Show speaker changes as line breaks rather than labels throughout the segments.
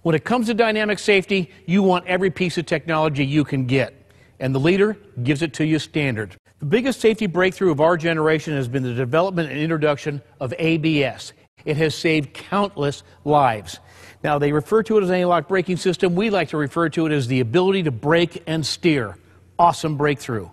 When it comes to dynamic safety, you want every piece of technology you can get, and the leader gives it to you standard. The biggest safety breakthrough of our generation has been the development and introduction of ABS. It has saved countless lives. Now, they refer to it as an anti-lock braking system. We like to refer to it as the ability to brake and steer. Awesome breakthrough.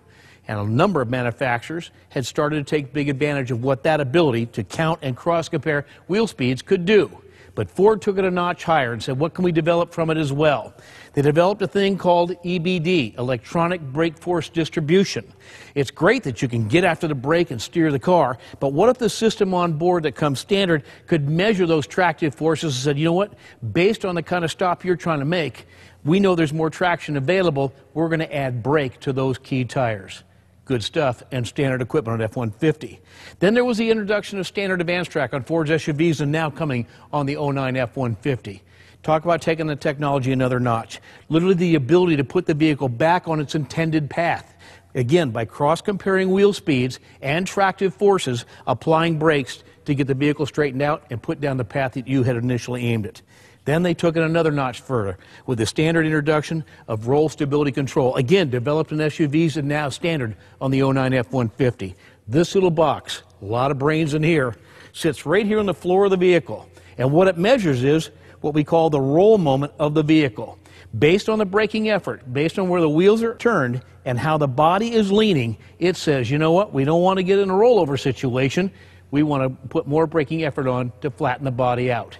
And a number of manufacturers had started to take big advantage of what that ability to count and cross-compare wheel speeds could do. But Ford took it a notch higher and said, what can we develop from it as well? They developed a thing called EBD, Electronic Brake Force Distribution. It's great that you can get after the brake and steer the car, but what if the system on board that comes standard could measure those tractive forces and said, you know what, based on the kind of stop you're trying to make, we know there's more traction available, we're going to add brake to those key tires. Good stuff, and standard equipment on F-150. Then there was the introduction of standard advance track on Ford's SUVs and now coming on the 09 F-150. Talk about taking the technology another notch. Literally the ability to put the vehicle back on its intended path. Again, by cross-comparing wheel speeds and tractive forces, applying brakes to get the vehicle straightened out and put down the path that you had initially aimed it. Then they took it another notch further with the standard introduction of roll stability control. Again, developed in SUVs and now standard on the 09 F-150. This little box, a lot of brains in here, sits right here on the floor of the vehicle. And what it measures is what we call the roll moment of the vehicle. Based on the braking effort, based on where the wheels are turned and how the body is leaning, it says, you know what, we don't want to get in a rollover situation. We want to put more braking effort on to flatten the body out.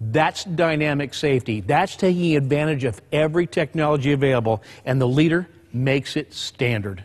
That's dynamic safety. That's taking advantage of every technology available, and the leader makes it standard.